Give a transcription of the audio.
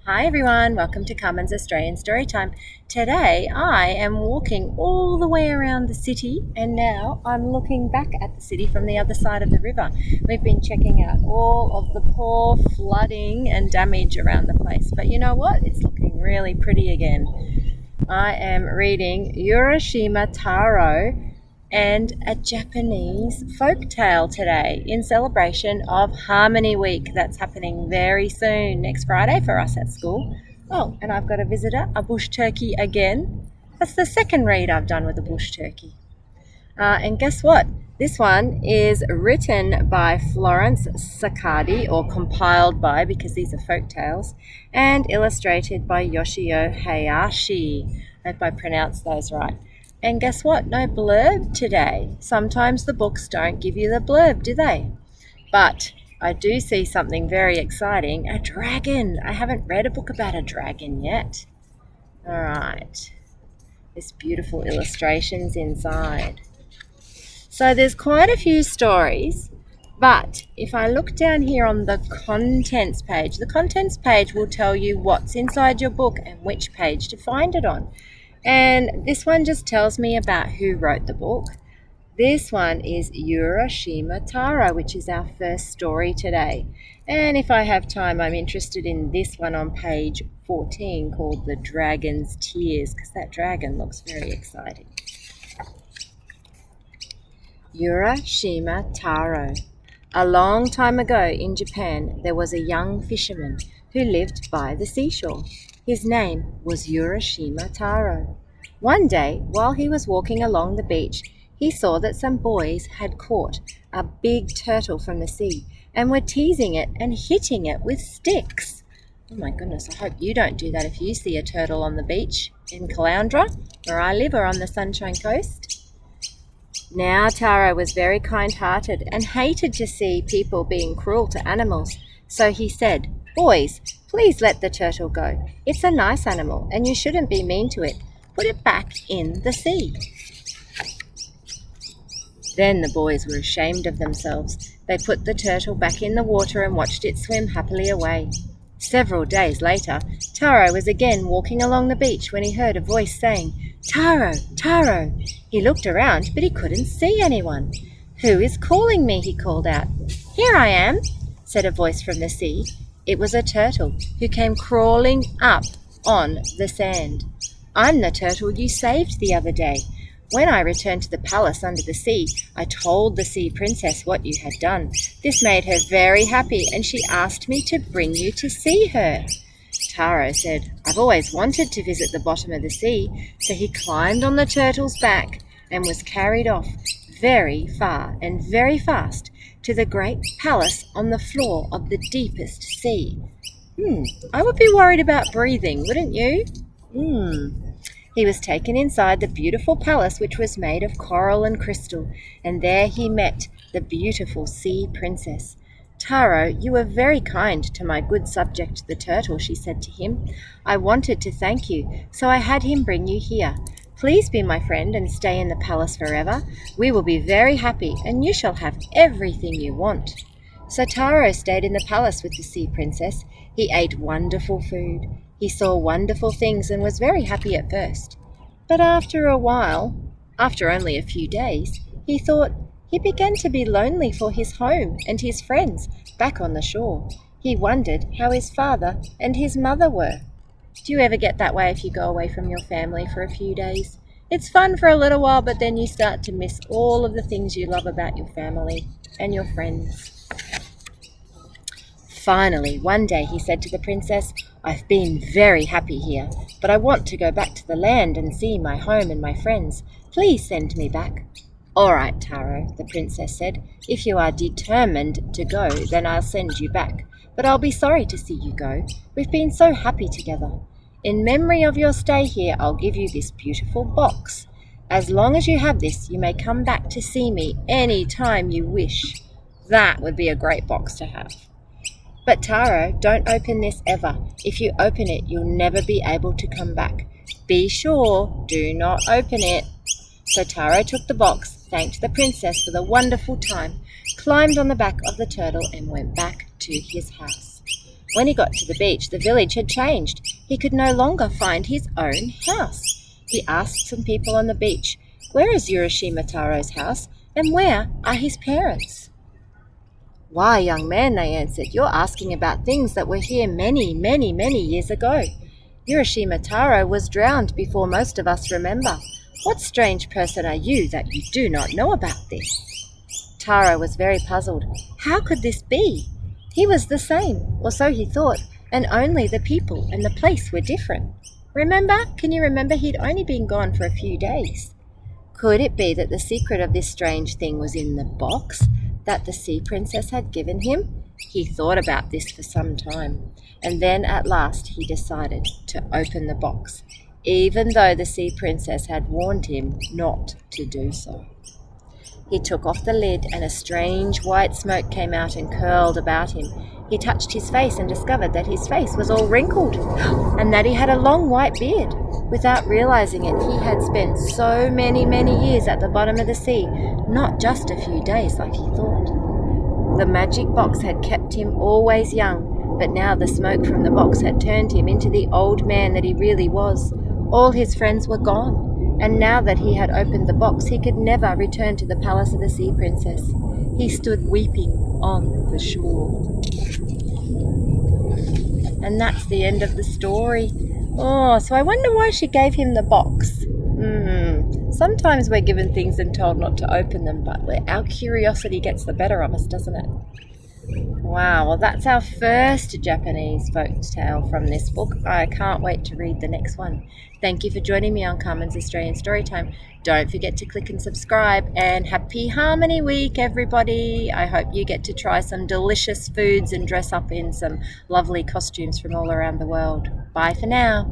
Hi everyone, welcome to Carmen's Australian Storytime. Today I am walking all the way around the city and now I'm looking back at the city from the other side of the river. We've been checking out all of the poor flooding and damage around the place, but you know what? It's looking really pretty again. I am reading Hiroshima Taro and a Japanese folk tale today in celebration of Harmony Week. That's happening very soon, next Friday for us at school. Oh, and I've got a visitor, a bush turkey again. That's the second read I've done with a bush turkey. And guess what? This one is written by Florence Sakadi, or compiled by, because these are folk tales, and illustrated by Yoshio Hayashi. I hope I pronounced those right. And guess what? No blurb today. Sometimes the books don't give you the blurb, do they? But I do see something very exciting, a dragon. I haven't read a book about a dragon yet. All right. There's beautiful illustrations inside. So there's quite a few stories, but if I look down here on the contents page will tell you what's inside your book and which page to find it on. And this one just tells me about who wrote the book. This one is Hiroshima Taro, which is our first story today. And if I have time, I'm interested in this one on page 14 called The Dragon's Tears, because that dragon looks very exciting. Hiroshima Taro. A long time ago in Japan, there was a young fisherman who lived by the seashore. His name was Hiroshima Taro. One day, while he was walking along the beach, he saw that some boys had caught a big turtle from the sea and were teasing it and hitting it with sticks. Oh my goodness, I hope you don't do that if you see a turtle on the beach in Caloundra, where I live, or on the Sunshine Coast. Now Taro was very kind-hearted and hated to see people being cruel to animals, so he said, "Boys, please let the turtle go. It's a nice animal and you shouldn't be mean to it. Put it back in the sea." Then the boys were ashamed of themselves. They put the turtle back in the water and watched it swim happily away. Several days later, Taro was again walking along the beach when he heard a voice saying, "Taro, Taro." He looked around, but he couldn't see anyone. "Who is calling me?" he called out. "Here I am," said a voice from the sea. It was a turtle who came crawling up on the sand. "I'm the turtle you saved the other day. When I returned to the palace under the sea, I told the sea princess what you had done. This made her very happy, and she asked me to bring you to see her." Taro said, "I've always wanted to visit the bottom of the sea," so he climbed on the turtle's back and was carried off very far and very fast to the great palace on the floor of the deepest sea. I would be worried about breathing, wouldn't you? He was taken inside the beautiful palace, which was made of coral and crystal, and there he met the beautiful sea princess. "Taro, you were very kind to my good subject the turtle," she said to him. "I wanted to thank you, so I had him bring you here. Please be my friend and stay in the palace forever. We will be very happy, and you shall have everything you want." So Taro stayed in the palace with the sea princess. He ate wonderful food. He saw wonderful things and was very happy at first. But after a while, after only a few days, he thought he began to be lonely for his home and his friends back on the shore. He wondered how his father and his mother were. Do you ever get that way if you go away from your family for a few days? It's fun for a little while, but then you start to miss all of the things you love about your family and your friends. Finally, one day he said to the princess, "I've been very happy here, but I want to go back to the land and see my home and my friends. Please send me back." "All right, Taro," the princess said. "If you are determined to go, then I'll send you back. But I'll be sorry to see you go. We've been so happy together. In memory of your stay here, I'll give you this beautiful box. As long as you have this, you may come back to see me any time you wish." That would be a great box to have. "But Taro, don't open this ever. If you open it, you'll never be able to come back. Be sure, do not open it." So Taro took the box, thanked the princess for the wonderful time, climbed on the back of the turtle and went back to his house. When he got to the beach, the village had changed. He could no longer find his own house. He asked some people on the beach, "Where is Hiroshima Taro's house, and where are his parents?" "Why, young man," they answered, "you're asking about things that were here many, many, many years ago. Hiroshima Taro was drowned before most of us remember. What strange person are you that you do not know about this?" Taro was very puzzled. How could this be? He was the same, or so he thought, and only the people and the place were different. Can you remember he'd only been gone for a few days? Could it be that the secret of this strange thing was in the box that the sea princess had given him? He thought about this for some time, and then at last he decided to open the box, even though the sea princess had warned him not to do so. He took off the lid, and a strange white smoke came out and curled about him. He touched his face and discovered that his face was all wrinkled, and that he had a long white beard. Without realizing it, he had spent so many, many years at the bottom of the sea, not just a few days like he thought. The magic box had kept him always young, but now the smoke from the box had turned him into the old man that he really was. All his friends were gone. And now that he had opened the box, he could never return to the palace of the sea princess. He stood weeping on the shore. And that's the end of the story. Oh, so I wonder why she gave him the box. Sometimes we're given things and told not to open them, but our curiosity gets the better of us, doesn't it? Wow, well that's our first Japanese folk tale from this book. I can't wait to read the next one. Thank you for joining me on Carmen's Australian Storytime. Don't forget to click and subscribe, and happy Harmony Week, everybody. I hope you get to try some delicious foods and dress up in some lovely costumes from all around the world. Bye for now.